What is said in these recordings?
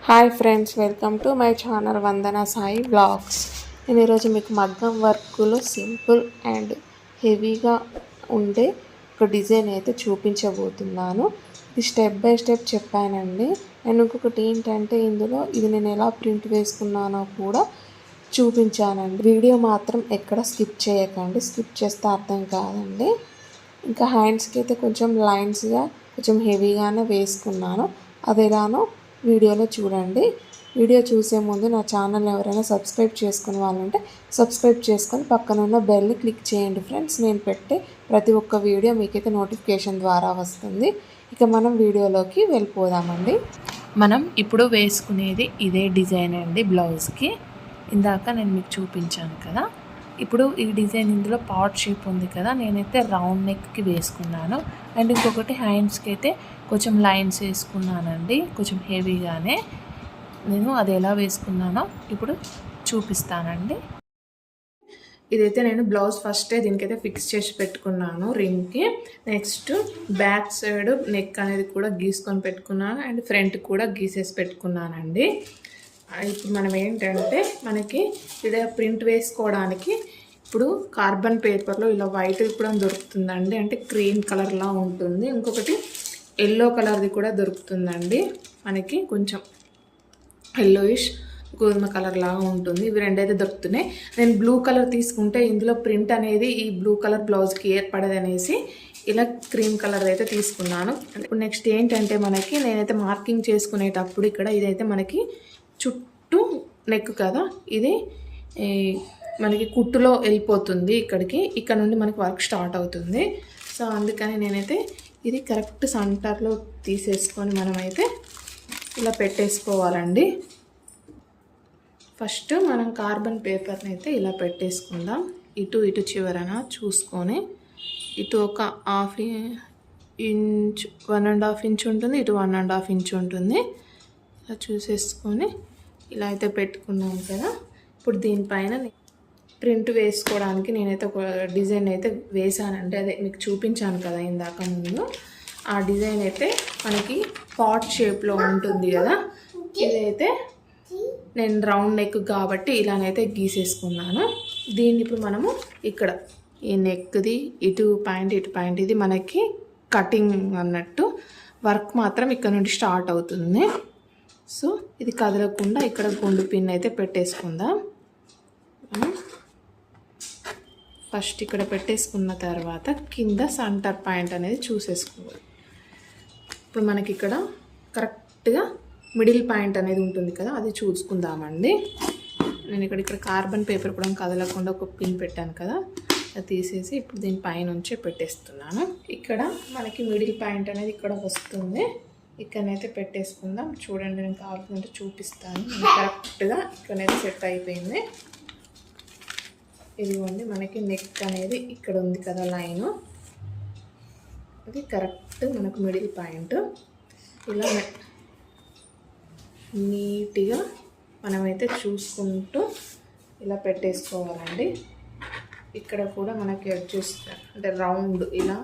Hi friends, welcome to my channel Vandana Sai vlogs. నేను ఈరోజు మీకు మగ్గం వర్క్లో సింపుల్ అండ్ హెవీగా ఉండే ఒక డిజైన్ అయితే చూపించబోతున్నాను. ఇది స్టెప్ బై స్టెప్ చెప్పానండి. అండ్ ఇంకొకటి ఏంటంటే ఇందులో ఇది నేను ఎలా ప్రింట్ వేసుకున్నానో కూడా చూపించానండి. వీడియో మాత్రం ఎక్కడ స్కిప్ చేయకండి, స్కిప్ చేస్తే అర్థం కాదండి. ఇంకా హ్యాండ్స్కి అయితే కొంచెం లైన్స్గా కొంచెం హెవీగానే వేసుకున్నాను. అది ఎలానో వీడియోలో చూడండి. వీడియో చూసే ముందు నా ఛానల్ ఎవరైనా సబ్స్క్రైబ్ చేసుకునే వాళ్ళంటే సబ్స్క్రైబ్ చేసుకొని పక్కన ఉన్న బెల్ని క్లిక్ చేయండి ఫ్రెండ్స్. నేను పెట్టే ప్రతి ఒక్క వీడియో మీకైతే నోటిఫికేషన్ ద్వారా వస్తుంది. ఇక మనం వీడియోలోకి వెళ్ళిపోదామండి. మనం ఇప్పుడు వేసుకునేది ఇదే డిజైన్ అండి. బ్లౌజ్కి ఇందాక నేను మీకు చూపించాను కదా. ఇప్పుడు ఈ డిజైన్ ఇందులో పాట్ షేప్ ఉంది కదా, నేనైతే రౌండ్ నెక్కి వేసుకున్నాను. అండ్ ఇంకొకటి హ్యాండ్స్కి అయితే కొంచెం లైన్స్ వేసుకున్నానండి, కొంచెం హెవీగానే. నేను అది ఎలా వేసుకున్నానో ఇప్పుడు చూపిస్తానండి. ఇదైతే నేను బ్లౌజ్ ఫస్టే దీనికైతే ఫిక్స్ చేసి పెట్టుకున్నాను రింగ్కి. నెక్స్ట్ బ్యాక్ సైడ్ నెక్ అనేది కూడా గీసుకొని పెట్టుకున్నాను అండ్ ఫ్రంట్ కూడా గీసేసి పెట్టుకున్నానండి. ఇప్పుడు మనం ఏంటంటే మనకి ఇక్కడ ప్రింట్ వేసుకోవడానికి ఇప్పుడు కార్బన్ పేపర్లో ఇలా వైట్ కూడా దొరుకుతుందండి, అంటే క్రీమ్ కలర్లా ఉంటుంది. ఇంకొకటి ఎల్లో కలర్ది కూడా దొరుకుతుందండి, మనకి కొంచెం ఎల్లోయిష్ గోధుమ కలర్ లాగా ఉంటుంది. ఇవి రెండైతే దొరుకుతున్నాయి. నేను బ్లూ కలర్ తీసుకుంటే ఇందులో ప్రింట్ అనేది ఈ బ్లూ కలర్ బ్లౌజ్కి ఏర్పడదు అనేసి ఇలా క్రీమ్ కలర్ అయితే తీసుకున్నాను. ఇప్పుడు నెక్స్ట్ ఏంటంటే మనకి నేనైతే మార్కింగ్ చేసుకునేటప్పుడు ఇక్కడ ఇదైతే మనకి చుట్టూ నెక్ కదా, ఇది మనకి కుట్టులో వెళ్ళిపోతుంది ఇక్కడికి. ఇక్కడ నుండి మనకి వర్క్ స్టార్ట్ అవుతుంది. సో అందుకని నేనైతే ఇది కరెక్ట్ సెంటర్లో తీసేసుకొని మనమైతే ఇలా పెట్టేసుకోవాలండి. ఫస్ట్ మనం కార్బన్ పేపర్ని అయితే ఇలా పెట్టేసుకుందాం. ఇటు చివరన చూసుకొని ఇటు ఒక ½ ఇంచ్ 1.5 ఇంచ్ ఉంటుంది, ఇటు 1.5 ఇంచ్ ఉంటుంది. ఇలా చూసేసుకొని ఇలా అయితే పెట్టుకున్నాం కదా. ఇప్పుడు దీనిపైన ప్రింట్ వేసుకోవడానికి నేనైతే ఒక డిజైన్ అయితే వేసానంటే అదే మీకు చూపించాను కదా ఇందాక ముందు. ఆ డిజైన్ అయితే మనకి పాట్ షేప్లో ఉంటుంది కదా. ఇదైతే నేను రౌండ్ నెక్ కాబట్టి ఇలానైతే గీసేసుకున్నాను. దీన్ని ఇప్పుడు మనము ఇక్కడ ఈ నెక్ది ఇటు పాయింట్ ఇది మనకి కటింగ్ అన్నట్టు. వర్క్ మాత్రం ఇక్కడ నుండి స్టార్ట్ అవుతుంది. సో ఇది కదలకుండా ఇక్కడ గుండు పిన్ అయితే పెట్టేసుకుందాం. ఫస్ట్ ఇక్కడ పెట్టేసుకున్న తర్వాత కింద సెంటర్ పాయింట్ అనేది చూసేసుకోవాలి. ఇప్పుడు మనకి ఇక్కడ కరెక్ట్గా మిడిల్ పాయింట్ అనేది ఉంటుంది కదా, అది చూసుకుందామండి. నేను ఇక్కడ కార్బన్ పేపర్ కూడా కదలకుండా ఒక పిన్ పెట్టాను కదా, అది తీసేసి ఇప్పుడు దీని పైనుంచే పెట్టేస్తున్నాను. ఇక్కడ మనకి మిడిల్ పాయింట్ అనేది ఇక్కడ వస్తుంది. ఇక్కడనైతే పెట్టేసుకుందాం. చూడండి, నేను కావాలంటే చూపిస్తాను. కరెక్ట్గా ఇక్కడనైతే సెట్ అయిపోయింది. ఇదిగోండి, మనకి నెక్ అనేది ఇక్కడ ఉంది కదా లైను, అది కరెక్ట్ మనకు మిడిల్ పాయింట్. ఇలా నీట్గా మనమైతే చూసుకుంటూ ఇలా పెట్టేసుకోవాలండి. ఇక్కడ కూడా మనకి ఎడ్జెస్ అంటే రౌండ్ ఇలా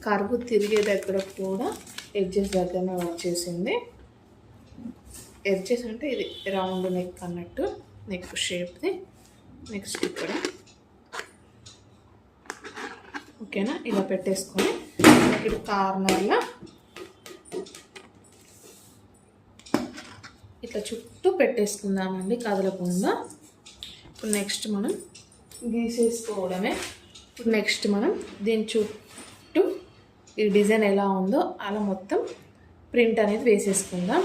కర్వ్ తిరిగే దగ్గర కూడా ఎడ్జెస్ దగ్గరనే వచ్చేసింది. ఎడ్జెస్ అంటే ఇది రౌండ్ నెక్ అన్నట్టు, నెక్ షేప్ది. నెక్స్ట్ ఇక్కడ ఓకేనా, ఇలా పెట్టేసుకొని ఇక్కడ కార్నర్లో ఇట్లా చుట్టూ పెట్టేసుకుందామండి కదలకుండా. ఇప్పుడు నెక్స్ట్ మనం గీసేసుకోవడమే. ఇప్పుడు నెక్స్ట్ మనం దీని చుట్టూ ఈ డిజైన్ ఎలా ఉందో అలా మొత్తం ప్రింట్ అనేది వేసేసుకుందాం.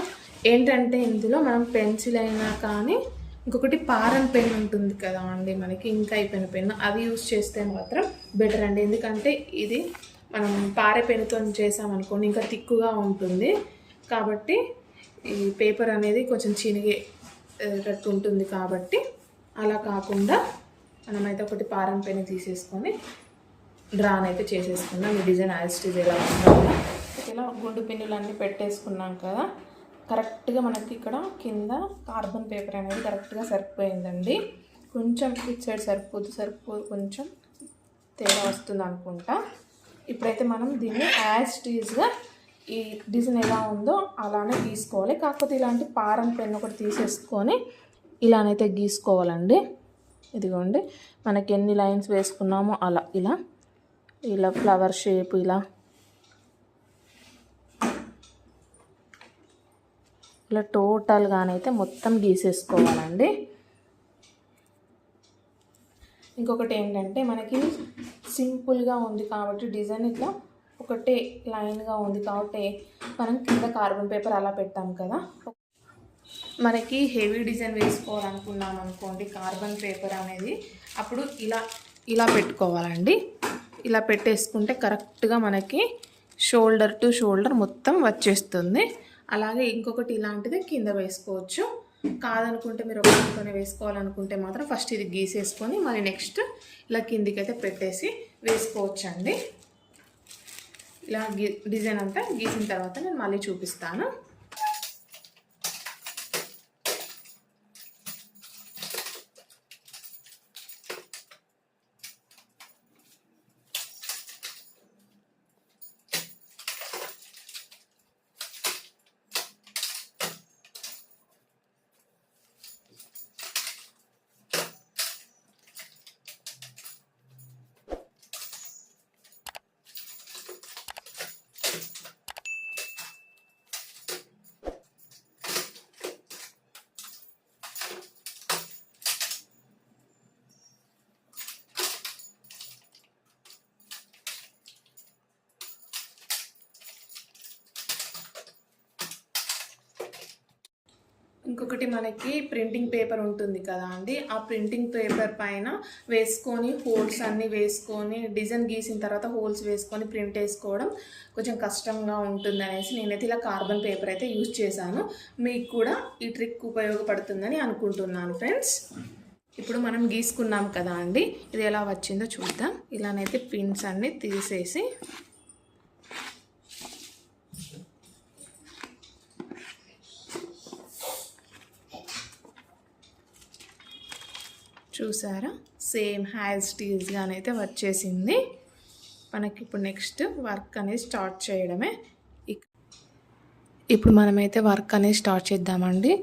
ఏంటంటే ఇందులో మనం పెన్సిల్ అయినా కానీ ఇంకొకటి పారన్ పెన్ ఉంటుంది కదా అండి, మనకి ఇంకా అయిపోయిన పెన్, అది యూజ్ చేస్తే మాత్రం బెటర్ అండి. ఎందుకంటే ఇది మనం పారే పెన్తో చేసామనుకోండి ఇంకా తిక్కుగా ఉంటుంది కాబట్టి ఈ పేపర్ అనేది కొంచెం చినిగేటట్టు ఉంటుంది. కాబట్టి అలా కాకుండా మనమైతే ఒకటి పారన్ పెన్ తీసేసుకొని డ్రాన్ అయితే చేసేసుకుందాం. ఈ డిజైన్ యాస్టిజ్ ఎలా ఉంటుందో ఇలా గుండు పిన్నులు అన్నీ పెట్టేసుకున్నాం కదా. కరెక్ట్గా మనకి ఇక్కడ కింద కార్బన్ పేపర్ అనేది కరెక్ట్గా సరిపోయిందండి. కొంచెం ఇటు సైడ్ సరిపోదు, కొంచెం తేడా వస్తుంది అనుకుంటా. ఇప్పుడైతే మనం దీన్ని యాస్టిజ్గా ఈ డిజైన్ ఎలా ఉందో అలానే గీసుకోవాలి. కాకపోతే ఇలాంటి పారం పెన్ ఒకటి తీసేసుకొని ఇలానైతే గీసుకోవాలండి. ఇదిగోండి మనకి ఎన్ని లైన్స్ వేసుకున్నామో అలా ఇలా ఫ్లవర్ షేప్ ఇలా టోటల్గానైతే మొత్తం గీసేసుకోవాలండి. ఇంకొకటి ఏంటంటే మనకి సింపుల్గా ఉంది కాబట్టి డిజైన్ ఇట్లా ఒకటే లైన్గా ఉంది కాబట్టి మనం కింద కార్బన్ పేపర్ అలా పెట్టాం కదా. మనకి హెవీ డిజైన్ వేసుకోవాలనుకున్నాం అనుకోండి కార్బన్ పేపర్ అనేది, అప్పుడు ఇలా పెట్టుకోవాలండి. ఇలా పెట్టేసుకుంటే కరెక్ట్గా మనకి షోల్డర్ టు షోల్డర్ మొత్తం వచ్చేస్తుంది. అలాగే ఇంకొకటి ఇలాంటిది కింద వేసుకోవచ్చు. కాదనుకుంటే మీరు ఒకటితోనే వేసుకోవాలనుకుంటే మాత్రం ఫస్ట్ ఇది గీసేసుకొని మళ్ళీ నెక్స్ట్ ఇలా కిందికైతే పెట్టేసి వేసుకోవచ్చండి. ఇలా డిజైన్ అంతా గీసిన తర్వాత నేను మళ్ళీ చూపిస్తాను. ఇంకొకటి మనకి ప్రింటింగ్ పేపర్ ఉంటుంది కదా అండి, ఆ ప్రింటింగ్ పేపర్ పైన వేసుకొని హోల్స్ అన్నీ వేసుకొని డిజైన్ గీసిన తర్వాత హోల్స్ వేసుకొని ప్రింట్ వేసుకోవడం కొంచెం కష్టంగా ఉంటుంది అనేసి నేనైతే ఇలా కార్బన్ పేపర్ అయితే యూజ్ చేశాను. మీకు కూడా ఈ ట్రిక్ ఉపయోగపడుతుందని అనుకుంటున్నాను ఫ్రెండ్స్. ఇప్పుడు మనం గీసుకున్నాం కదా అండి, ఇది ఎలా వచ్చిందో చూద్దాం. ఇలానైతే పిన్స్ అన్నీ తీసేసి చూసారా సేమ్ హ్యాజ్ స్టీల్స్గానైతే వచ్చేసింది. మనకి ఇప్పుడు నెక్స్ట్ వర్క్ అనేది స్టార్ట్ చేయడమే. ఇప్పుడు మనమైతే వర్క్ అనేది స్టార్ట్ చేద్దామండి.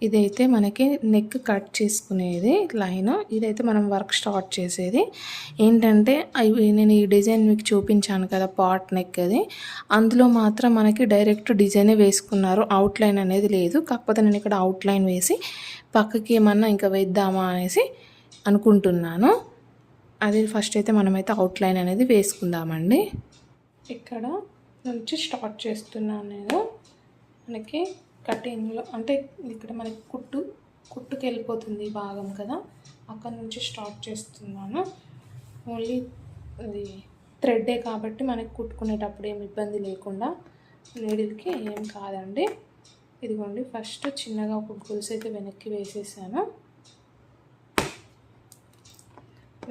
ఇదైతే మనకి నెక్ కట్ చేసుకునేది లైన్, ఇదైతే మనం వర్క్ స్టార్ట్ చేసేది. ఏంటంటే నేను ఈ డిజైన్ మీకు చూపించాను కదా పాట్ నెక్, అది అందులో మాత్రం మనకి డైరెక్ట్ డిజైనే వేసుకున్నారు, అవుట్లైన్ అనేది లేదు. కాకపోతే నేను ఇక్కడ అవుట్లైన్ వేసి పక్కకి ఏమన్నా ఇంకా వేద్దామా అనేసి అనుకుంటున్నాను. అది ఫస్ట్ అయితే మనమైతే అవుట్లైన్ అనేది వేసుకుందామండి. ఇక్కడ నుంచి స్టార్ట్ చేస్తున్నాను నేను. మనకి కటింగ్లో అంటే ఇక్కడ మనకి కుట్టుకి వెళ్ళిపోతుంది ఈ భాగం కదా, అక్కడ నుంచి స్టార్ట్ చేస్తున్నాను. ఓన్లీ అది థ్రెడ్డే కాబట్టి మనకి కుట్టుకునేటప్పుడు ఏమి ఇబ్బంది లేకుండా నీడిల్కి ఏం కాదండి. ఇదిగోండి ఫస్ట్ చిన్నగా ఒక గొలుసు అయితే వెనక్కి వేసేసాను.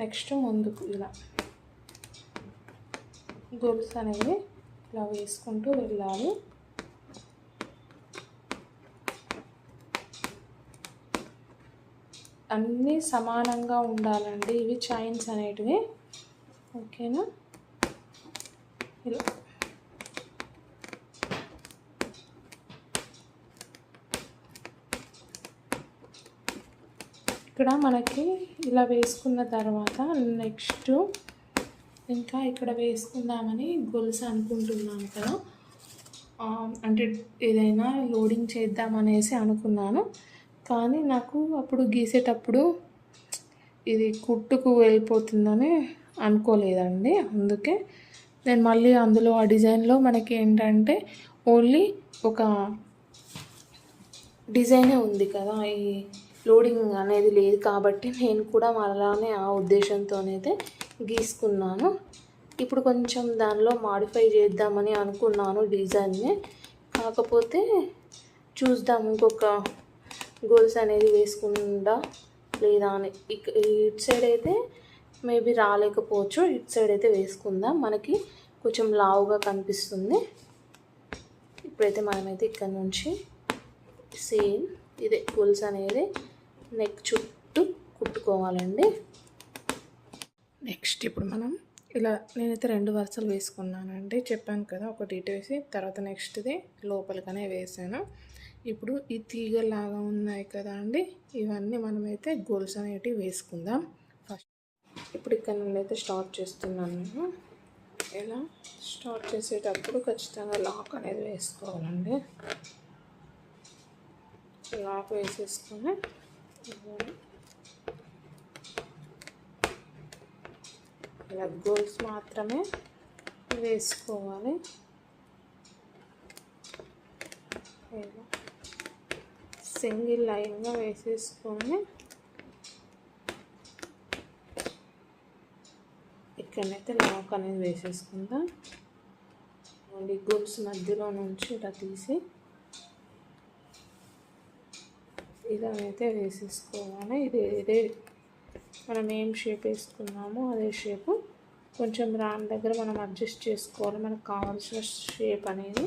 నెక్స్ట్ ముందుకు ఇలా గొలుసు అనేది ఇలా వేసుకుంటూ వెళ్ళాలి. అన్నీ సమానంగా ఉండాలండి ఇవి చైన్స్ అనేటివి, ఓకేనా. ఇలా ఇక్కడ మనకి ఇలా వేసుకున్న తర్వాత నెక్స్ట్ ఇంకా ఇక్కడ వేసుకుందామని గొలుసు అనుకుంటున్నాను కదా, అంటే ఏదైనా లోడింగ్ చేద్దామనేసి అనుకున్నాను. కానీ నాకు అప్పుడు గీసేటప్పుడు ఇది కుట్టుకు వెళ్ళిపోతుందని అనుకోలేదండి. అందుకే నేను మళ్ళీ అందులో ఆ డిజైన్లో మనకి ఏంటంటే ఓన్లీ ఒక డిజైనే ఉంది కదా, ఈ లోడింగ్ అనేది లేదు కాబట్టి నేను కూడా అలానే ఆ ఉద్దేశంతోనైతే గీసుకున్నాను. ఇప్పుడు కొంచెం దానిలో మాడిఫై చేద్దామని అనుకున్నాను డిజైన్ని. కాకపోతే చూద్దాం ఇంకొక గోల్స్ అనేది వేసుకుందా లేదా అని. ఇటు సైడ్ అయితే మేబీ రాలేకపోవచ్చు, ఇటు సైడ్ అయితే వేసుకుందాం, మనకి కొంచెం లావుగా కనిపిస్తుంది. ఇప్పుడైతే మనమైతే ఇక్కడ నుంచి సేమ్ ఇదే గోల్స్ అనేది నెక్ చుట్టూ కుట్టుకోవాలండి. నెక్స్ట్ ఇప్పుడు మనం ఇలా నేనైతే 2 వరుసలు వేసుకున్నానండి. చెప్పాను కదా! ఒకటి ఇటు వేసి తర్వాత నెక్స్ట్‌ది లోపలికనే వేసాను. ఇప్పుడు ఈ తీగల్లాగా ఉన్నాయి కదా అండి! ఇవన్నీ మనమైతే గోల్స్ అనేటివి వేసుకుందాం. ఇప్పుడు ఇక్కడ నుండి అయితే స్టార్ట్ చేస్తున్నాను నేను. ఇలా స్టార్ట్ చేసేటప్పుడు ఖచ్చితంగా లాక్ అనేది వేసుకోవాలండి. లాక్ వేసేసుకొని ఇలా గోల్స్ మాత్రమే వేసుకోవాలి. ఇలా సింగిల్ లైన్గా వేసేసుకొని ఇక్కడనైతే లాక్ అనేది వేసేసుకుందాం. మళ్ళీ గోల్స్ మధ్యలో నుంచి ఇలా తీసి ఇలా అయితే వేసేసుకోవాలి. ఇదే మనం ఏం షేప్ వేసుకున్నామో అదే షేపు. కొంచెం రాన్ దగ్గర మనం అడ్జస్ట్ చేసుకోవాలి మనకు కావాల్సిన షేప్ అనేది.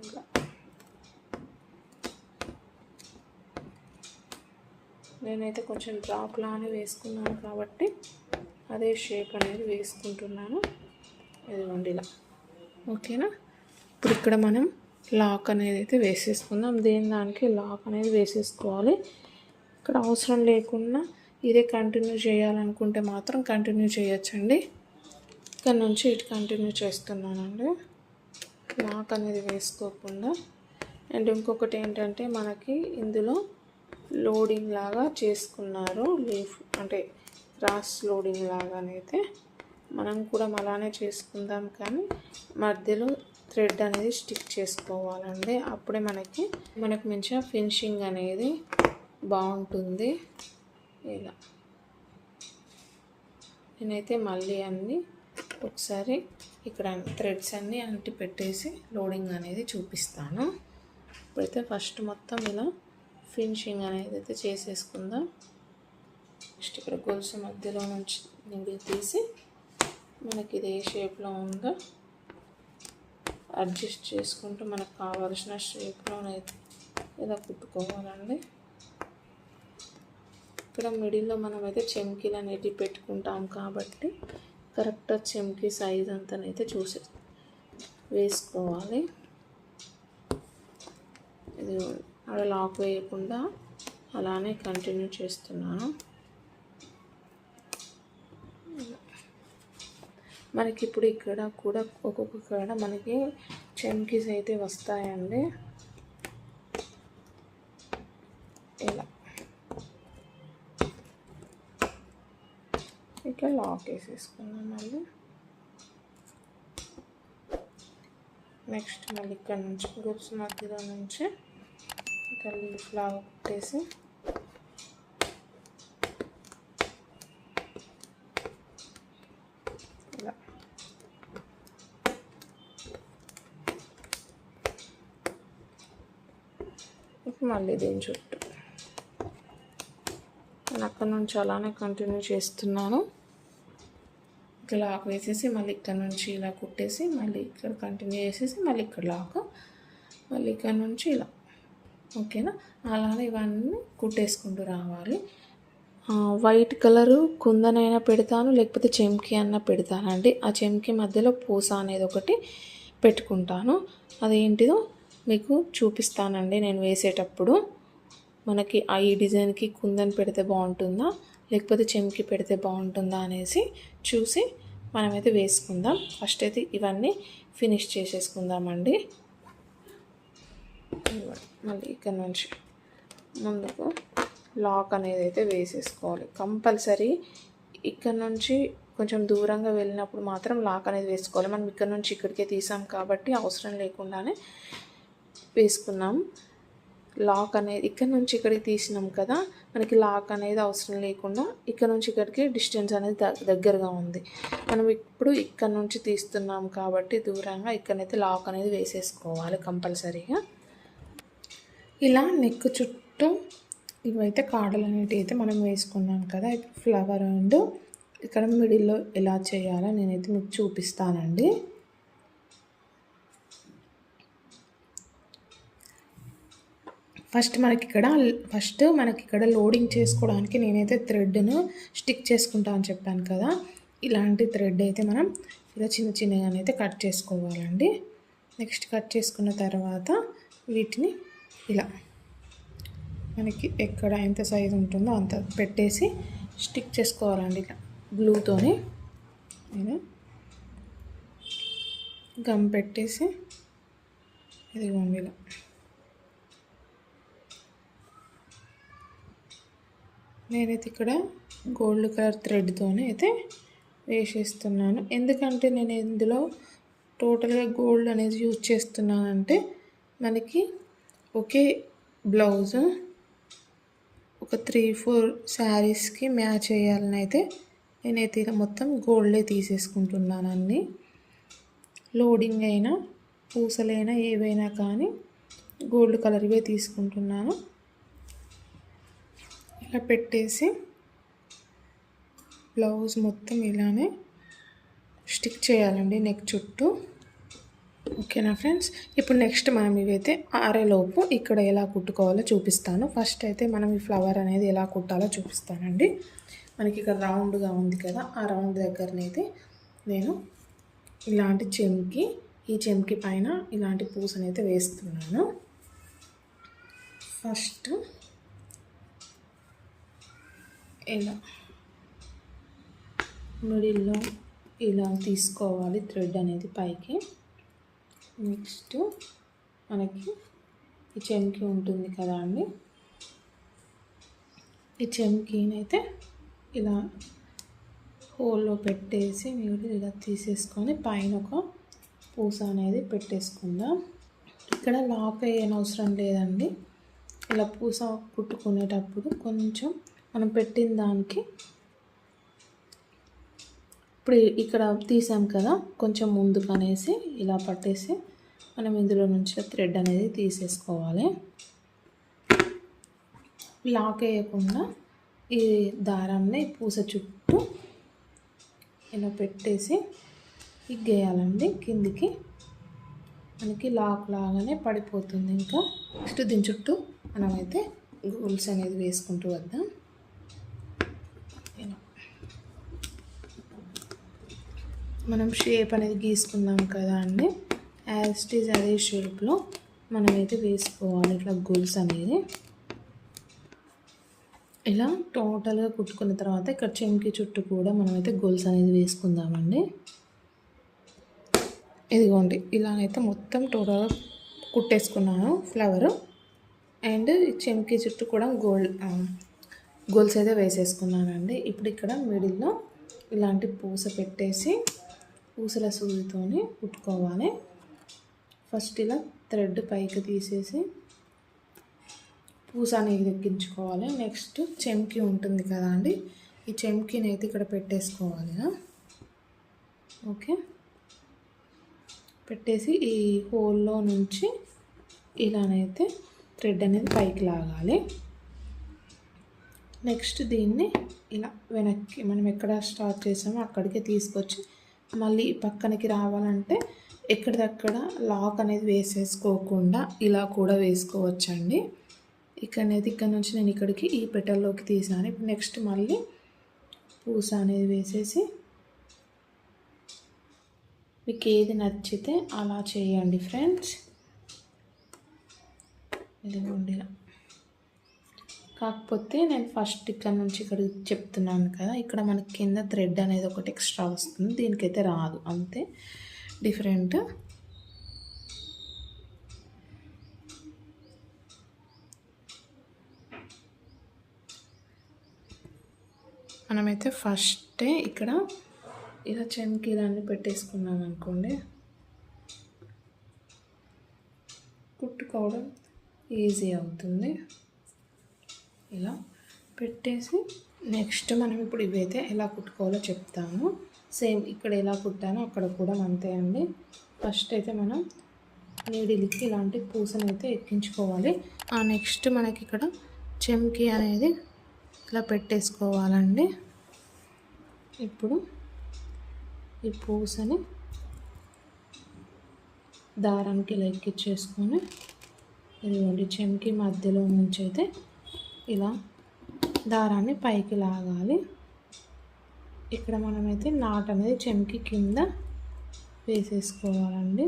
ఇలా నేనైతే కొంచెం డ్రాప్ లానే వేసుకున్నాను కాబట్టి అదే షేప్ అనేది వేసుకుంటున్నాను. ఇదిగోండి ఇలా. ఓకేనా? ఇప్పుడు ఇక్కడ మనం లాక్ అనేది అయితే వేసేసుకుందాం. దానికి లాక్ అనేది వేసేసుకోవాలి. ఇక్కడ అవసరం లేకుండా ఇదే కంటిన్యూ చేయాలనుకుంటే మాత్రం కంటిన్యూ చేయొచ్చండి. ఇక్కడ నుంచి ఇటు కంటిన్యూ చేస్తున్నానండి, లాక్ అనేది వేసుకోకుండా. అండ్ ఇంకొకటి ఏంటంటే మనకి ఇందులో లోడింగ్ లాగా చేసుకున్నారు, లీఫ్ అంటే క్రాస్ లోడింగ్ లాగానైతే మనం కూడా అలానే చేసుకుందాం. కానీ మధ్యలో థ్రెడ్ అనేది స్టిక్ చేసుకోవాలండి. అప్పుడే మనకు మంచిగా ఫినిషింగ్ అనేది బాగుంటుంది. ఇలా నేనైతే మళ్ళీ అన్నీ ఒకసారి ఇక్కడ థ్రెడ్స్ అన్నీ అంటి పెట్టేసి లోడింగ్ అనేది చూపిస్తాను. ఇప్పుడైతే ఫస్ట్ మొత్తం ఇలా ఫినిషింగ్ అనేది అయితే చేసేసుకుందాం. నెక్స్ట్ ఇక్కడ గొలుసు మధ్యలో నుంచి నిండి తీసి మనకి ఇది ఏ షేప్లో ఉందో అడ్జస్ట్ చేసుకుంటూ మనకు కావాల్సిన షేప్లోనైతే ఇలా కుట్టుకోవాలండి. ఇక్కడ మిడిల్లో మనమైతే చెమ్కీలు అనేటివి పెట్టుకుంటాం కాబట్టి కరెక్ట్గా చెమ్కీ సైజ్ అంతనైతే చూసి వేసుకోవాలి. ఇది అక్కడ లాక్ వేయకుండా అలానే కంటిన్యూ చేస్తున్నాను. మనకి ఇప్పుడు ఇక్కడ కూడా ఒక్కొక్క కాడ మనకి చెమ్కీస్ అయితే వస్తాయండి. ఇలా ఇట్లా లాక్ వేసేసుకున్నాం. మళ్ళీ నెక్స్ట్ మళ్ళీ ఇక్కడ నుంచి గొలుసు మధ్యలో నుంచి ఇట్లా లీఫ్ లాగా పెట్టేసి ఇలా మళ్ళీ దీని చుట్టూ నేను అక్కడ నుంచి అలానే కంటిన్యూ చేస్తున్నాను. ఇట్లా లాక్ వేసేసి మళ్ళీ ఇక్కడ నుంచి ఇలా కుట్టేసి మళ్ళీ ఇక్కడ కంటిన్యూ చేసేసి మళ్ళీ ఇక్కడ లాక్, మళ్ళీ ఇక్కడ నుంచి ఇలా. ఓకేనా? అలానే ఇవన్నీ కుట్టేసుకుంటూ రావాలి. వైట్ కలరు కుందనైనా పెడతాను, లేకపోతే చెమ్కీ అన్న పెడతానండి. ఆ చెమ్కీ మధ్యలో పూస అనేది ఒకటి పెట్టుకుంటాను. అదేంటిదో మీకు చూపిస్తానండి నేను వేసేటప్పుడు. మనకి ఈ డిజైన్కి కుందన్ పెడితే బాగుంటుందా లేకపోతే చెమ్కీ పెడితే బాగుంటుందా అనేసి చూసి మనమైతే వేసుకుందాం. ఫస్ట్ అయితే ఇవన్నీ ఫినిష్ చేసేసుకుందామండి. మళ్ళీ ఇక్కడ నుంచి ముందుకు లాక్ అనేది అయితే వేసేసుకోవాలి కంపల్సరీ. ఇక్కడ నుంచి కొంచెం దూరంగా వెళ్ళినప్పుడు మాత్రం లాక్ అనేది వేసుకోవాలి. మనం ఇక్కడ నుంచి ఇక్కడికే తీసాం కాబట్టి అవసరం లేకుండానే వేసుకున్నాం. లాక్ అనేది ఇక్కడ నుంచి ఇక్కడికి తీసినాం కదా, మనకి లాక్ అనేది అవసరం లేకుండా ఇక్కడ నుంచి ఇక్కడికి డిస్టెన్స్ అనేది దగ్గరగా ఉంది. మనం ఇప్పుడు ఇక్కడ నుంచి తీస్తున్నాం కాబట్టి దూరంగా ఇక్కడైతే లాక్ అనేది వేసేసుకోవాలి కంపల్సరీగా. ఇలా నెక్ చుట్టూ ఇవైతే కాడలు అనేటివి అయితే మనం వేసుకున్నాం కదా. ఫ్లవర్ అండ్ ఇక్కడ మిడిల్లో ఎలా చేయాలో నేనైతే మీకు చూపిస్తానండి. ఫస్ట్ మనకి ఇక్కడ లోడింగ్ చేసుకోవడానికి నేనైతే థ్రెడ్ను స్టిక్ చేసుకుంటా అని చెప్పాను కదా. ఇలాంటి థ్రెడ్ అయితే మనం ఇలా చిన్న చిన్నగానైతే కట్ చేసుకోవాలండి. నెక్స్ట్ కట్ చేసుకున్న తర్వాత వీటిని ఇలా మనకి ఎక్కడ ఎంత సైజు ఉంటుందో అంత పెట్టేసి స్టిక్ చేసుకోవాలండి. ఇలా గ్లూతోని ఇలా గమ్ పెట్టేసి ఇదిగోండి ఇలా నేనైతే ఇక్కడ గోల్డ్ కలర్ థ్రెడ్తోనే అయితే వేసేస్తున్నాను. ఎందుకంటే నేను ఇందులో టోటల్గా గోల్డ్ అనేది యూజ్ చేస్తున్నానంటే మనకి ఒకే బ్లౌజు ఒక 3-4 శారీస్కి మ్యాచ్ చేయాలని అయితే నేనైతే ఇలా మొత్తం గోల్డే తీసేసుకుంటున్నాను. అన్నీ లోడింగ్ అయినా పూసలైనా ఏవైనా కానీ గోల్డ్ కలర్వే తీసుకుంటున్నాను. ఇలా పెట్టేసి బ్లౌజ్ మొత్తం ఇలానే స్టిక్ చేయాలండి నెక్ చుట్టూ. ఓకేనా ఫ్రెండ్స్, ఇప్పుడు నెక్స్ట్ మనం ఇవైతే ఆరేలోపు ఇక్కడ ఎలా కుట్టుకోవాలో చూపిస్తాను. ఫస్ట్ అయితే మనం ఈ ఫ్లవర్ అనేది ఎలా కుట్టాలో చూపిస్తానండి. మనకి ఇక్కడ రౌండ్గా ఉంది కదా, ఆ రౌండ్ దగ్గరనైతే నేను ఇలాంటి చెంకి, ఈ చెంకి పైన ఇలాంటి పూసనైతే వేస్తున్నాను. ఫస్ట్ ఇలా మిడిల్లో ఇలా తీసుకోవాలి థ్రెడ్ అనేది పైకి. నెక్స్ట్ మనకి ఈ చెంకి ఉంటుంది కదా అండి, ఈ చెంకీనైతే ఇలా హోల్లో పెట్టేసి మీరు ఇలా తీసేసుకొని పైన ఒక పూస అనేది పెట్టేసుకుందాం. ఇక్కడ లాక్ అయ్యేనవసరం లేదండి. ఇలా పూస కుట్టుకునేటప్పుడు కొంచెం మనం పెట్టిన దానికి ఇప్పుడు ఇక్కడ తీసాం కదా, కొంచెం ముందుకు అనేసి ఇలా పట్టేసి మనం ఇందులో నుంచి థ్రెడ్ అనేది తీసేసుకోవాలి. లాక్ వేయకుండా ఈ దారాన్ని పూస చుట్టూ ఇలా పెట్టేసి ఇగ్గేయాలండి కిందికి. మనకి లాక్ లాగానే పడిపోతుంది. ఇంకా నెక్స్ట్ దీని చుట్టూ మనమైతే గోల్స్ అనేది వేసుకుంటూ వద్దాం. మనం షేప్ అనేది గీసుకున్నాం కదా అండి, యాజ్ ఇట్ ఈజ్ అదే షేప్లో మనమైతే వేసుకోవాలి ఇట్లా గోల్స్ అనేది. ఇలా టోటల్గా కుట్టుకున్న తర్వాత ఇక్కడ చెంకి చుట్టూ కూడా మనమైతే గోల్స్ అనేది వేసుకుందామండి. ఇదిగోండి ఇలానైతే మొత్తం టోటల్గా కుట్టేసుకున్నాను ఫ్లవరు. అండ్ చెంకి చుట్టూ కూడా గోల్స్ అయితే వేసేసుకున్నానండి. ఇప్పుడు ఇక్కడ మిడిల్లో ఇలాంటి పూస పెట్టేసి పూసల సూదితోని కుట్టుకోవాలి. ఫస్ట్ ఇలా థ్రెడ్ పైకి తీసేసి పూస అనేది ఎక్కించుకోవాలి. నెక్స్ట్ చెంకి ఉంటుంది కదా అండి, ఈ చెంకిని అయితే ఇక్కడ పెట్టేసుకోవాలి. ఓకే, పెట్టేసి ఈ హోల్లో నుంచి ఇలానైతే థ్రెడ్ అనేది పైకి లాగాలి. నెక్స్ట్ దీన్ని ఇలా వెనక్కి మనం ఎక్కడ స్టార్ట్ చేసామో అక్కడికే తీసుకొచ్చి మళ్ళీ పక్కనకి రావాలంటే ఎక్కడిదక్కడ లాక్ అనేది వేసేసుకోకుండా ఇలా కూడా వేసుకోవచ్చండి. ఇక్కడ నుంచి నేను ఇక్కడికి ఈ పెటల్లోకి తీసాను. ఇప్పుడు నెక్స్ట్ మళ్ళీ పూస అనేది వేసేసి మీకు ఏది నచ్చితే అలా చేయండి ఫ్రెండ్స్. ఇదిగోండి ఇలా. కాకపోతే నేను ఫస్ట్ ఇక్కడ నుంచి ఇక్కడ చెప్తున్నాను కదా, ఇక్కడ మనకి కింద థ్రెడ్ అనేది ఒకటి ఎక్స్ట్రా వస్తుంది, దీనికైతే రాదు, అంతే డిఫరెంట్. మనమైతే ఫస్టే ఇక్కడ ఇలా చెంకీలన్నీ పెట్టేసుకున్నాం అనుకోండి, కుట్టుకోవడం ఈజీ అవుతుంది. ఇలా పెట్టేసి నెక్స్ట్ మనం ఇప్పుడు ఇవైతే ఎలా కుట్టుకోవాలో చెప్తాము. సేమ్ ఇక్కడ ఎలా కుట్టానో అక్కడ కూడా అంతే అండి. ఫస్ట్ అయితే మనం నీడిల్కి ఇలాంటి పూసను అయితే ఎక్కించుకోవాలి. నెక్స్ట్ మనకి ఇక్కడ చెంకి అనేది ఇలా పెట్టేసుకోవాలండి. ఇప్పుడు ఈ పూసని దారానికి ఇలా ఎక్కించేసుకొని ఇదిగోండి చెంకి మధ్యలో నుంచి అయితే ఇలా దారాన్ని పైకి లాగాలి. ఇక్కడ మనమైతే నాట్ అనేది చెంకి కింద వేసేసుకోవాలండి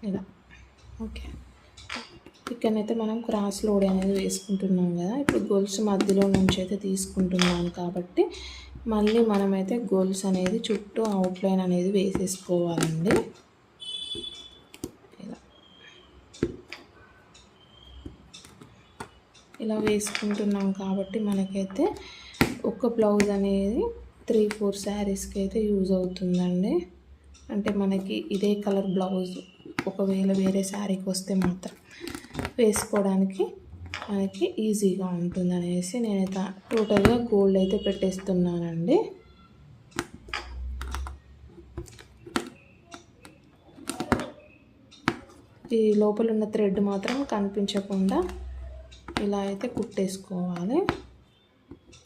ఇలా. ఓకే, ఇక్కడనైతే మనం క్రాస్ లోడ్ అనేది వేసుకుంటున్నాం కదా. ఇప్పుడు గొలుసు మధ్యలో నుంచి అయితే తీసుకుంటున్నాం కాబట్టి మళ్ళీ మనమైతే గొలుసు అనేది చుట్టూ అవుట్లైన్ అనేది వేసేసుకోవాలండి. ఇలా వేసుకుంటున్నాం కాబట్టి మనకైతే ఒక బ్లౌజ్ అనేది 3-4 శారీస్కి అయితే యూజ్ అవుతుందండి. అంటే మనకి ఇదే కలర్ బ్లౌజ్ ఒకవేళ వేరే శారీకి వస్తే మాత్రం వేసుకోవడానికి మనకి ఈజీగా ఉంటుంది అనేసి నేనైతే టోటల్గా గోల్డ్ అయితే పెట్టేస్తున్నానండి. ఈ లోపల ఉన్న థ్రెడ్ మాత్రం కనిపించకుండా ఇలా అయితే కుట్టేసుకోవాలి.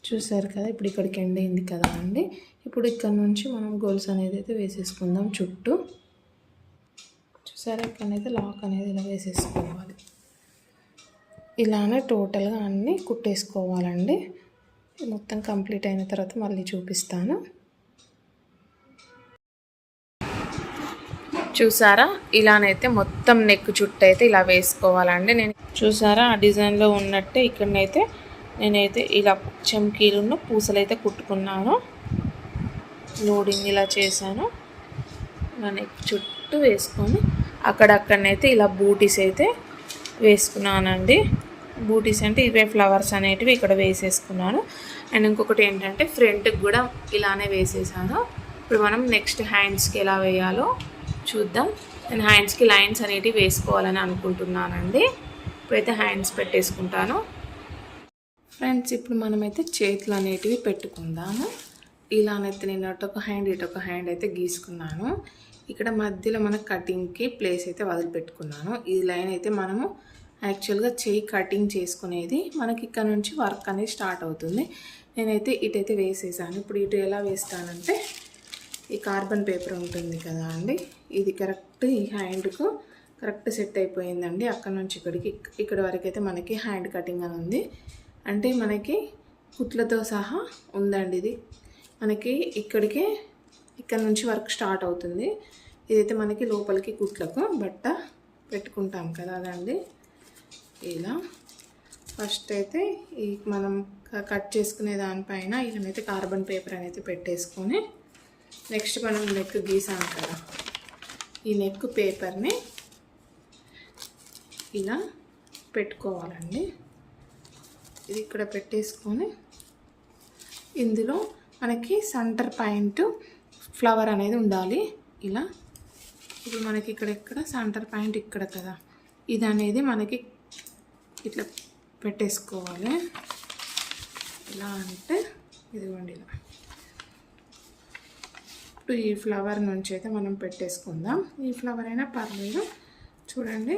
చూసారు కదా, ఇప్పుడు ఇక్కడికి ఎండ్ అయింది కదా అండి. ఇప్పుడు ఇక్కడ నుంచి మనం గోల్స్ అనేది అయితే వేసేసుకుందాం చుట్టూ. చూసారా, ఇక్కడనైతే లాక్ అనేది ఇలా వేసేసుకోవాలి. ఇలానే టోటల్గా అన్నీ కుట్టేసుకోవాలండి. మొత్తం కంప్లీట్ అయిన తర్వాత మళ్ళీ చూపిస్తాను. చూసారా, ఇలానైతే మొత్తం నెక్ చుట్టూ అయితే ఇలా వేసుకోవాలండి. నేను చూసారా ఆ డిజైన్లో ఉన్నట్టే ఇక్కడనైతే నేనైతే ఇలా చమ్కీలున్న పూసలు అయితే కుట్టుకున్నాను. లోడింగ్ ఇలా చేశాను. ఇలా నెక్ చుట్టూ వేసుకొని అక్కడక్కడనైతే ఇలా బూటీస్ అయితే వేసుకున్నానండి. బూటీస్ అంటే ఇవే ఫ్లవర్స్ అనేటివి ఇక్కడ వేసేసుకున్నాను. అండ్ ఇంకొకటి ఏంటంటే ఫ్రంట్కి కూడా ఇలానే వేసేసాను. ఇప్పుడు మనం నెక్స్ట్ హ్యాండ్స్కి ఎలా వేయాలో చూద్దాం. నేను హ్యాండ్స్కి లైన్స్ అనేటివి వేసుకోవాలని అనుకుంటున్నానండి. ఇప్పుడైతే హ్యాండ్స్ పెట్టేసుకుంటాను. ఫ్రెండ్స్, ఇప్పుడు మనమైతే చేతులు అనేటివి పెట్టుకుందాము. ఇలానైతే నేను అటొక హ్యాండ్ ఇటొక హ్యాండ్ అయితే గీసుకున్నాను. ఇక్కడ మధ్యలో మన కటింగ్కి ప్లేస్ అయితే వదిలిపెట్టుకున్నాను. ఈ లైన్ అయితే మనము యాక్చువల్గా చేయి కటింగ్ చేసుకునేది మనకి ఇక్కడ నుంచి వర్క్ అనేది స్టార్ట్ అవుతుంది. నేనైతే ఇటైతే వేసేసాను. ఇప్పుడు ఇటు ఎలా వేస్తానంటే ఈ కార్బన్ పేపర్ ఉంటుంది కదా అండి, ఇది కరెక్ట్ ఈ హ్యాండ్కు కరెక్ట్ సెట్ అయిపోయిందండి. అక్కడ నుంచి ఇక్కడ వరకు అయితే మనకి హ్యాండ్ కటింగ్ అని ఉంది. అంటే మనకి కుట్లతో సహా ఉందండి. ఇది మనకి ఇక్కడ నుంచి వర్క్ స్టార్ట్ అవుతుంది. ఇదైతే మనకి లోపలికి కుట్లకు బట్ట పెట్టుకుంటాం కదా అదండి. ఇలా ఫస్ట్ అయితే ఈ మనం కట్ చేసుకునే దానిపైన ఇలానైతే కార్బన్ పేపర్ అనేది పెట్టేసుకొని నెక్స్ట్ మనం నెక్ గీసాం కదా, ఈ నెక్ పేపర్ని ఇలా పెట్టుకోవాలండి. ఇది ఇక్కడ పెట్టేసుకొని ఇందులో మనకి సెంటర్ పాయింట్ ఫ్లవర్ అనేది ఉండాలి. ఇలా ఇప్పుడు మనకి ఇక్కడ సెంటర్ పాయింట్ ఇక్కడ కదా, ఇది అనేది మనకి ఇట్లా పెట్టేసుకోవాలి. ఇలా అంటే ఇదిగోండి ఇలా. ఇప్పుడు ఈ ఫ్లవర్ నుంచి అయితే మనం పెట్టేసుకుందాం. ఈ ఫ్లవర్ అయినా పర్లేదు. చూడండి,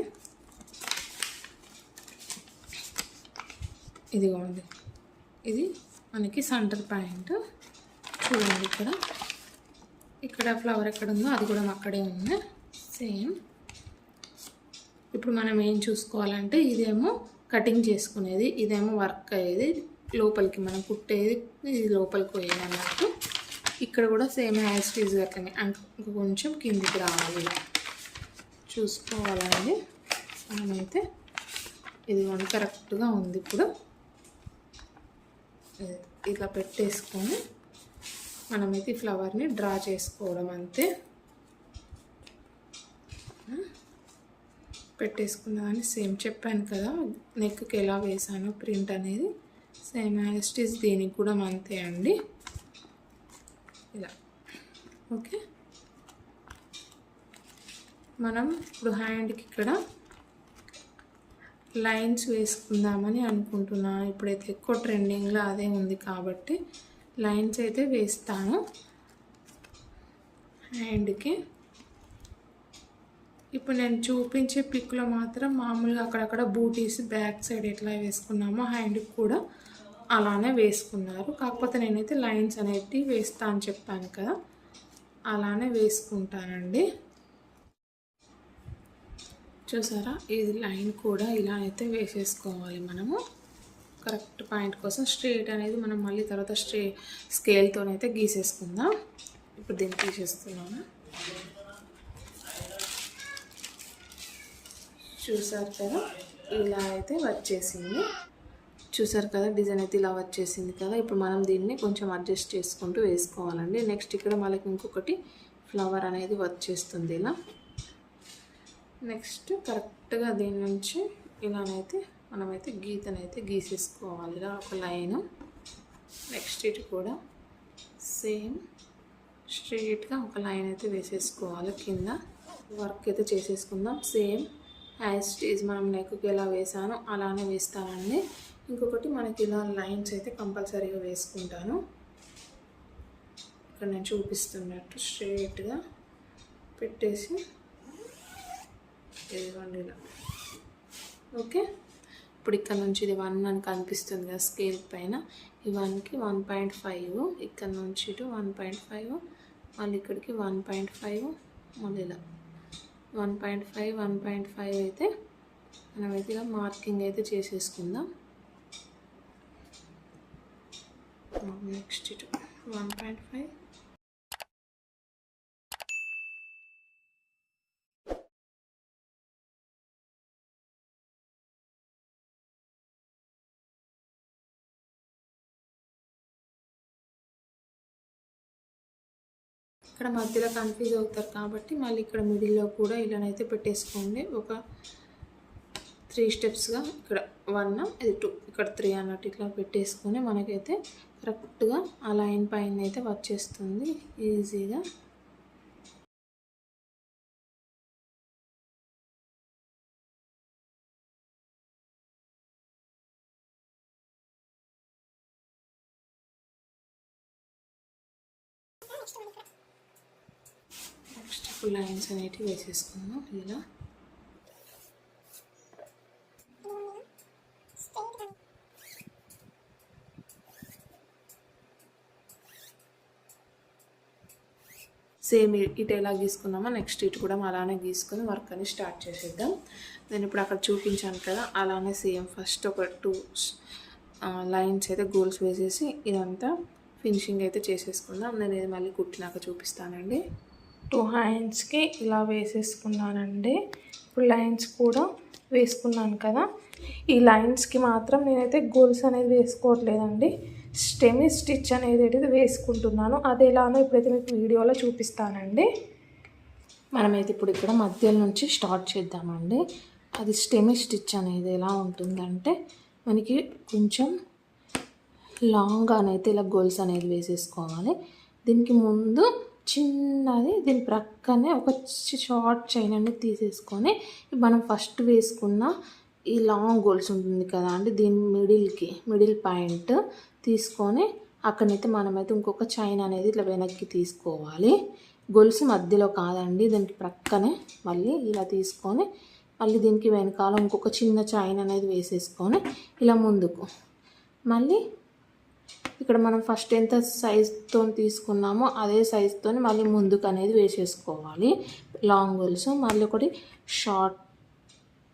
ఇదిగోండి ఇది మనకి సెంటర్ పాయింట్. చూడండి ఇక్కడ ఫ్లవర్ ఎక్కడ ఉందో అది కూడా అక్కడే ఉంది సేమ్. ఇప్పుడు మనం ఏం చూసుకోవాలంటే ఇదేమో కటింగ్ చేసుకునేది, ఇదేమో వర్క్ అయ్యేది, లోపలికి మనం కుట్టేది ఇది లోపలికి పోయేది అన్నట్టు. ఇక్కడ కూడా సేమ్ యాజ్ టీజ్ అట్లనే కొంచెం కిందికి రావాలి చూసుకోవాలండి. మనమైతే ఇది కరెక్ట్గా ఉంది. ఇప్పుడు ఇట్లా పెట్టేసుకొని మనమైతే ఈ ఫ్లవర్ని డ్రా చేసుకోవడం అంతే. పెట్టేసుకున్నదాన్ని సేమ్ చెప్పాను కదా నెక్కి ఎలా వేసానో ప్రింట్ అనేది సేమ్ యాజ్ ఇట్ ఈజ్ దీనికి కూడా అంతే అండి. ఇలా ఓకే. మనం ఇప్పుడు హ్యాండ్కి ఇక్కడ లైన్స్ వేసుకుందామని అనుకుంటున్నాను. ఇప్పుడైతే ఎక్కువ ట్రెండింగ్లో అదే ఉంది కాబట్టి లైన్స్ అయితే వేస్తాను హ్యాండ్కి. ఇప్పుడు నేను చూపించే పిక్లో మాత్రం మామూలుగా అక్కడక్కడ బూటీస్ బ్యాక్ సైడ్ ఎట్లా వేసుకున్నామో హ్యాండ్కి కూడా అలానే వేసుకున్నారు. కాకపోతే నేనైతే లైన్స్ అనేవి వేస్తా అని చెప్పాను కదా, అలానే వేసుకుంటానండి. చూసారా, ఇది లైన్ కూడా ఇలా అయితే వేసేసుకోవాలి మనము. కరెక్ట్ పాయింట్ కోసం స్ట్రేట్ అనేది మనం మళ్ళీ తర్వాత స్కేల్తోనైతే గీసేసుకుందాం. ఇప్పుడు దీన్ని తీసేస్తున్నాను. చూసారు కదా, ఇలా అయితే వచ్చేసింది. చూసారు కదా, డిజైన్ అయితే ఇలా వచ్చేసింది కదా. ఇప్పుడు మనం దీన్ని కొంచెం అడ్జస్ట్ చేసుకుంటూ వేసుకోవాలండి. నెక్స్ట్ ఇక్కడ మనకి ఇంకొకటి ఫ్లవర్ అనేది వచ్చేస్తుంది ఇలా. నెక్స్ట్ కరెక్ట్గా దీని నుంచి ఇలానైతే మనమైతే గీతనైతే గీసేసుకోవాలి ఇలా ఒక లైను. నెక్స్ట్ ఇటు కూడా సేమ్ స్ట్రైట్గా ఒక లైన్ అయితే వేసేసుకోవాలి. కింద వర్క్ అయితే చేసేసుకుందాం. సేమ్ యాజ్ ఇట్ ఈజ్ మనం నెక్కి ఎలా వేసానో అలానే వేస్తానండి. ఇంకొకటి మనకి ఇలా లైన్స్ అయితే కంపల్సరీగా వేసుకుంటాను. ఇక్కడ నేను చూపిస్తున్నట్టు స్ట్రైట్గా పెట్టేసి ఇదిగోండి ఇలా. ఓకే, ఇప్పుడు ఇక్కడ నుంచి ఇది 1 అని కనిపిస్తుంది కదా స్కేల్ పైన. ఈ 1కి 1.5, ఇక్కడ నుంచి ఇటు 1.5, మళ్ళీ ఇక్కడికి 1.5, మళ్ళీ ఇలా 1.5 1.5 అయితే మనమైతే ఇలా మార్కింగ్ అయితే చేసేసుకుందాం. నెక్స్ట్ ఇటు 1.5. ఇక్కడ మధ్యలో కన్ఫ్యూజ్ అవుతారు కాబట్టి మళ్ళీ ఇక్కడ మిడిల్లో కూడా ఇలానైతే పెట్టేసుకోండి. ఒక 3 స్టెప్స్గా ఇక్కడ 1, ఇది 2, ఇక్కడ 3 అన్నట్టు ఇట్లా పెట్టేసుకొని మనకైతే కరెక్ట్గా ఆ లైన్ పైన అయితే వచ్చేస్తుంది ఈజీగా. నెక్స్ట్ ఇప్పుడు లైన్స్ అనేటివి వేసేసుకుందాం ఇలా. సేమ్ ఇటు ఎలా గీసుకున్నామో నెక్స్ట్ ఇటు కూడా అలానే గీసుకొని వర్క్ అని స్టార్ట్ చేసేద్దాం. నేను ఇప్పుడు అక్కడ చూపించాను కదా అలానే సేమ్ ఫస్ట్ ఒక 2 లైన్స్ అయితే గోల్స్ వేసేసి ఇదంతా ఫినిషింగ్ అయితే చేసేసుకుందాం. నేను ఇది మళ్ళీ కుట్టినాక చూపిస్తానండి. 2 హ్యాండ్స్కి ఇలా వేసేసుకున్నానండి. ఇప్పుడు లైన్స్ కూడా వేసుకున్నాను కదా, ఈ లైన్స్కి మాత్రం నేనైతే గోల్స్ అనేది వేసుకోవట్లేదండి. స్టెమీ స్టిచ్ అనేది వేసుకుంటున్నాను. అది ఎలానో ఇప్పుడైతే మీకు వీడియోలో చూపిస్తానండి. మనమైతే ఇప్పుడు ఇక్కడ మధ్య నుంచి స్టార్ట్ చేద్దామండి. అది స్టెమీ స్టిచ్ అనేది ఎలా ఉంటుందంటే మనకి కొంచెం లాంగ్గానైతే ఇలా గోల్స్ అనేది వేసేసుకోవాలి. దీనికి ముందు చిన్నది దీని ప్రక్కనే ఒక షార్ట్ చైన్ అనేది తీసేసుకొని మనం ఫస్ట్ వేసుకున్న ఈ లాంగ్ గోల్స్ ఉంటుంది కదా అండి, దీని మిడిల్ పాయింట్ తీసుకొని అక్కడైతే మనమైతే ఇంకొక చైన్ అనేది ఇట్లా వెనక్కి తీసుకోవాలి. గొలుసు మధ్యలో కాదండి, దీనికి ప్రక్కనే మళ్ళీ ఇలా తీసుకొని మళ్ళీ దీనికి వెనకాల ఇంకొక చిన్న చైన్ అనేది వేసేసుకొని ఇలా ముందుకు మళ్ళీ ఇక్కడ మనం ఫస్ట్ ఎంత సైజ్తో తీసుకున్నామో అదే సైజ్తో మళ్ళీ ముందుకు అనేది వేసేసుకోవాలి లాంగ్ గోల్స్. మళ్ళీ ఒకటి షార్ట్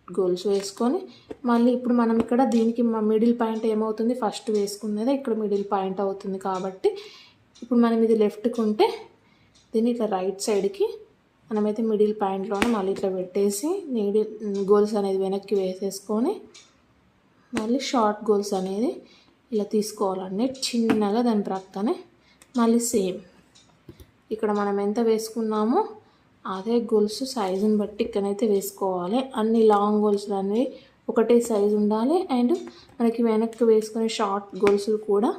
గోల్స్ వేసుకొని మళ్ళీ ఇప్పుడు మనం ఇక్కడ దీనికి మిడిల్ పాయింట్ ఏమవుతుంది, ఫస్ట్ వేసుకున్నదే ఇక్కడ మిడిల్ పాయింట్ అవుతుంది కాబట్టి ఇప్పుడు మనం ఇది లెఫ్ట్కి ఉంటే దీన్ని ఇట్లా రైట్ సైడ్కి మనమైతే మిడిల్ పాయింట్లోనే మళ్ళీ ఇట్లా పెట్టేసి గోల్స్ అనేది వెనక్కి వేసేసుకొని మళ్ళీ షార్ట్ గోల్స్ అనేది ఇలా తీసుకోవాలండి చిన్నగా. దాని ప్రక్కనే మళ్ళీ సేమ్ ఇక్కడ మనం ఎంత వేసుకున్నామో అదే గోల్స్ సైజుని బట్టి ఇక్కడైతే వేసుకోవాలి. అన్ని లాంగ్ గోల్స్లు అనేవి ఒకటే సైజు ఉండాలి అండ్ మనకి వెనక్కి వేసుకునే షార్ట్ గోల్స్ కూడా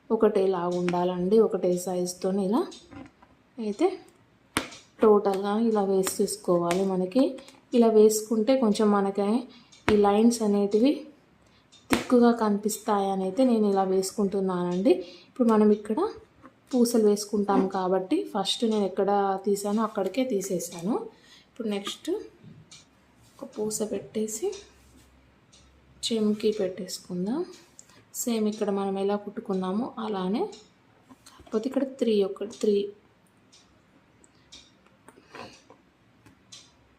ఒకటేలాగా ఉండాలండి, ఒకటే సైజుతో. ఇలా అయితే టోటల్గా ఇలా వేసేసుకోవాలి. మనకి ఇలా వేసుకుంటే కొంచెం మనకి ఈ లైన్స్ అనేటివి థిక్గా కనిపిస్తాయని అయితే నేను ఇలా వేసుకుంటున్నానండి. ఇప్పుడు మనం ఇక్కడ పూసలు వేసుకుంటాం కాబట్టి ఫస్ట్ నేను ఎక్కడ తీసానో అక్కడికే తీసేసాను. ఇప్పుడు నెక్స్ట్ ఒక పూస పెట్టేసి చెంకి పెట్టేసుకుందాం. సేమ్ ఇక్కడ మనం ఎలా కుట్టుకున్నామో అలానే, కాకపోతే ఇక్కడ 3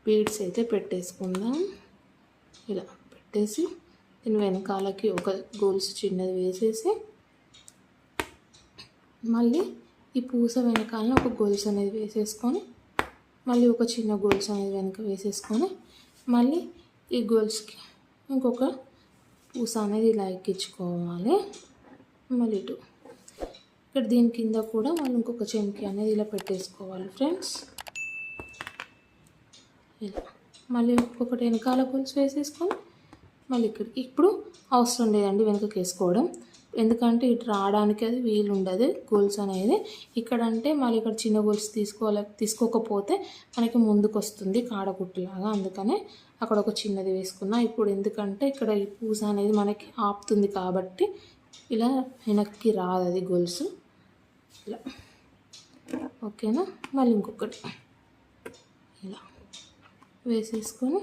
బీడ్స్ అయితే పెట్టేసుకుందాం. ఇలా పెట్టేసి దీని వెనకాలకి ఒక గోల్స్ చిన్నది వేసేసి మళ్ళీ ఈ పూస వెనకాలని ఒక గొలుసు అనేది వేసేసుకొని మళ్ళీ ఒక చిన్న గొలుసు అనేది వెనక వేసేసుకొని మళ్ళీ ఈ గొలుసుకి ఇంకొక పూస అనేది ఇలా ఎక్కించుకోవాలి. మళ్ళీ ఇటు ఇక్కడ దీని కింద కూడా మళ్ళీ ఇంకొక చెంకి అనేది ఇలా పెట్టేసుకోవాలి ఫ్రెండ్స్. ఇలా మళ్ళీ ఇంకొకటి వెనకాల గొలుసు వేసేసుకొని మళ్ళీ ఇక్కడికి ఇప్పుడు అవసరం లేదండి వెనకకి వేసుకోవడం, ఎందుకంటే ఇటు రావడానికి అది వీలు ఉండదు గొలుసు అనేది. ఇక్కడ అంటే మళ్ళీ ఇక్కడ చిన్న గొలుసు తీసుకోకపోతే మనకి ముందుకు వస్తుంది కాడకుట్టులాగా, అందుకనే అక్కడ ఒక చిన్నది వేసుకున్నా. ఇప్పుడు ఎందుకంటే ఇక్కడ ఈ పూస అనేది మనకి ఆపుతుంది కాబట్టి ఇలా వెనక్కి రాదు అది గొలుసు. ఇలా ఓకేనా. మళ్ళీ ఇంకొకటి ఇలా వేసేసుకొని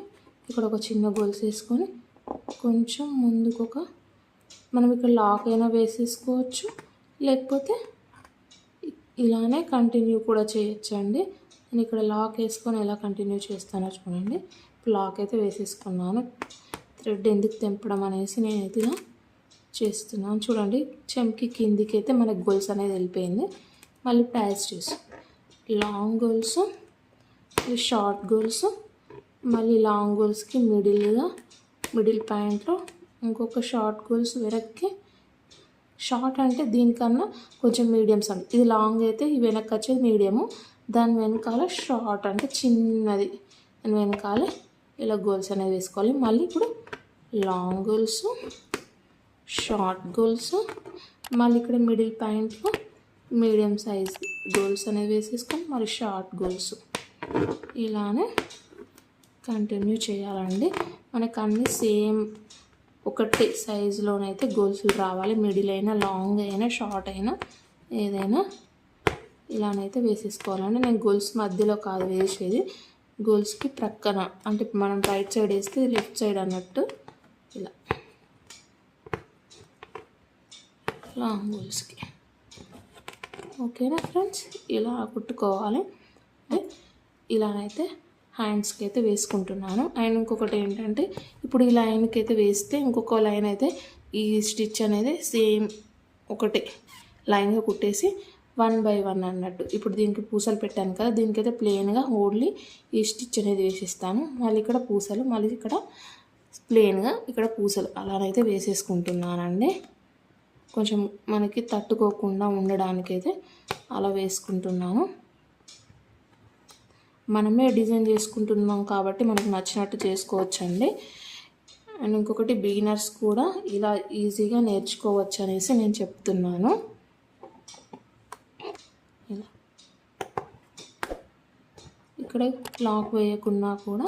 ఇక్కడ ఒక చిన్న గొలుసు వేసుకొని కొంచెం ముందుకు మనం ఇక్కడ లాక్ అయినా వేసేసుకోవచ్చు, లేకపోతే ఇలానే కంటిన్యూ కూడా చేయొచ్చండి. నేను ఇక్కడ లాక్ వేసుకొని ఎలా కంటిన్యూ చేస్తానో చూడండి. లాక్ అయితే వేసేసుకున్నాను. థ్రెడ్ ఎందుకు తెంపడం అనేసి నేనైతే ఇలా చేస్తున్నాను చూడండి. చెంకి కిందికి అయితే మనకు గొలుసు అనేది వెళ్ళిపోయింది. మళ్ళీ ప్యాచ్ చేసి లాంగ్ గొలుసు, షార్ట్ గొలుసు, మళ్ళీ లాంగ్ గొలుసుకి మిడిల్ పాయింట్లో ఇంకొక షార్ట్ గొలుసు వెనక్కి. షార్ట్ అంటే దీనికన్నా కొంచెం మీడియం సైజ్, ఇది లాంగ్ అయితే ఈ వెనక్కి వచ్చేది మీడియము, దాని వెనకాల షార్ట్ అంటే చిన్నది, దాని వెనకాల ఇలా గొలుసు అనేది వేసుకోవాలి. మళ్ళీ ఇప్పుడు లాంగ్ గొలుసు, షార్ట్ గొలుసు, మళ్ళీ ఇక్కడ మిడిల్ పాయింట్లో మీడియం సైజ్ గొలుసు అనేది వేసేసుకొని మరి షార్ట్ గొలుసు ఇలానే కంటిన్యూ చేయాలండి. మనకు అన్నీ సేమ్ ఒకటి సైజులోనైతే గొలుసులు రావాలి. మిడిల్ అయినా లాంగ్ అయినా షార్ట్ అయినా ఏదైనా ఇలానైతే వేసేసుకోవాలండి. నేను గొలుసు మధ్యలో కాదు వేసేది, గొలుసుకి ప్రక్కన, అంటే మనం రైట్ సైడ్ వేస్తే లెఫ్ట్ సైడ్ అన్నట్టు ఇలా లాంగ్ గొలుసుకి. ఓకేనా ఫ్రెండ్స్, ఇలా కుట్టుకోవాలి. ఇలానైతే హ్యాండ్స్కి అయితే వేసుకుంటున్నాను. అండ్ ఇంకొకటి ఏంటంటే ఇప్పుడు ఈ లైన్కి అయితే వేస్తే ఇంకొక లైన్ అయితే ఈ స్టిచ్ అనేది సేమ్ ఒకటే లైన్గా కుట్టేసి 1 by 1 అన్నట్టు. ఇప్పుడు దీనికి పూసలు పెట్టాను కదా, దీనికైతే ప్లెయిన్గా ఓన్లీ ఈ స్టిచ్ అనేది వేసేస్తాను. మళ్ళీ ఇక్కడ పూసలు, మళ్ళీ ఇక్కడ ప్లెయిన్గా ఇక్కడ పూసలు అలానైతే వేసేసుకుంటున్నానండి. కొంచెం మనకి తట్టుకోకుండా ఉండడానికైతే అలా వేసుకుంటున్నాను. మనమే డిజైన్ చేసుకుంటున్నాం కాబట్టి మనకు నచ్చినట్టు చేసుకోవచ్చండి. అండ్ ఇంకొకటి బిగినర్స్ కూడా ఇలా ఈజీగా నేర్చుకోవచ్చు అనేసి నేను చెప్తున్నాను. ఇలా ఇక్కడ లాక్ వేయకున్నా కూడా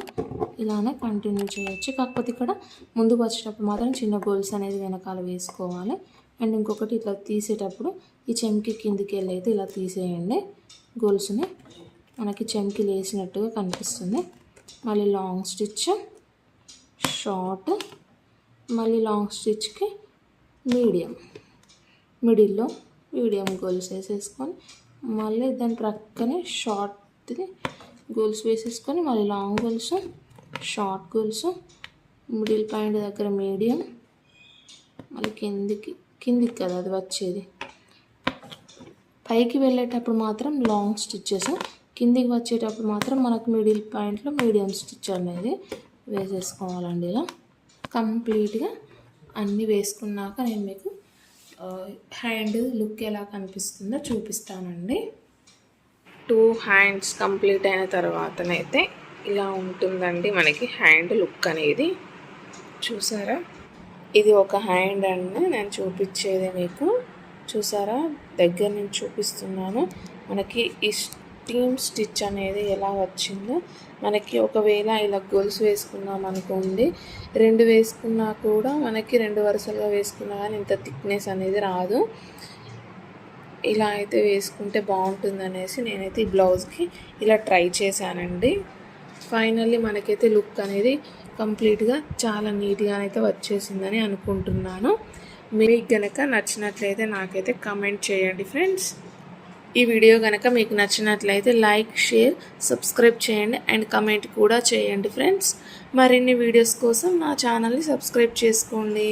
ఇలానే కంటిన్యూ చేయొచ్చు. కాకపోతే ఇక్కడ ముందుకు వచ్చేటప్పుడు మాత్రం చిన్న గొలుసు అనేది వెనకాల వేసుకోవాలి. అండ్ ఇంకొకటి ఇట్లా తీసేటప్పుడు ఈ చెంకి కిందికి వెళ్ళి అయితే ఇలా తీసేయండి గొలుసుని, మనకి చెంకి లేసినట్టుగా కనిపిస్తుంది. మళ్ళీ లాంగ్ స్టిచ్, షార్ట్, మళ్ళీ లాంగ్ స్టిచ్కి మిడిల్లో మీడియం గొలుసు వేసేసుకొని మళ్ళీ దాని ప్రక్కనే షార్ట్ది గొలుసు వేసేసుకొని మళ్ళీ లాంగ్ గొలుసు, షార్ట్ గొలుసు, మిడిల్ పాయింట్ దగ్గర మీడియం, మళ్ళీ కిందికి కదా అది వచ్చేది. పైకి వెళ్ళేటప్పుడు మాత్రం లాంగ్ స్టిచ్చెస్, కిందికి వచ్చేటప్పుడు మాత్రం మనకు మిడిల్ పాయింట్లో మీడియం స్టిచ్ అనేది వేసేసుకోవాలండి. ఇలా కంప్లీట్గా అన్నీ వేసుకున్నాక నేను మీకు హ్యాండ్ లుక్ ఎలా కనిపిస్తుందో చూపిస్తానండి. 2 హ్యాండ్స్ కంప్లీట్ అయిన తర్వాతనైతే ఇలా ఉంటుందండి మనకి హ్యాండ్ లుక్ అనేది. చూసారా, ఇది ఒక హ్యాండ్ అండి నేను చూపించేది మీకు. చూసారా, దగ్గర నుంచి చూపిస్తున్నాను. మనకి ఈ టీమ్ స్టిచ్ అనేది ఎలా వచ్చిందో, మనకి ఒకవేళ ఇలా గొలుసు వేసుకున్నాం అనుకోండి, 2 వేసుకున్నా కూడా మనకి 2 వరుసలుగా వేసుకున్నా కానీ ఇంత థిక్నెస్ అనేది రాదు. ఇలా అయితే వేసుకుంటే బాగుంటుంది అనేసి నేనైతే ఈ బ్లౌజ్కి ఇలా ట్రై చేశానండి. ఫైనల్లీ మనకైతే లుక్ అనేది కంప్లీట్గా చాలా నీట్గా అయితే వచ్చేసిందని అనుకుంటున్నాను. మీకు కనుక నచ్చినట్లయితే నాకైతే కామెంట్ చేయండి ఫ్రెండ్స్. ఈ వీడియో కనుక మీకు నచ్చినట్లయితే లైక్, షేర్, సబ్స్క్రైబ్ చేయండి అండ్ కమెంట్ కూడా చేయండి ఫ్రెండ్స్. మరిన్ని వీడియోస్ కోసం నా ఛానల్ని సబ్స్క్రైబ్ చేసుకోండి.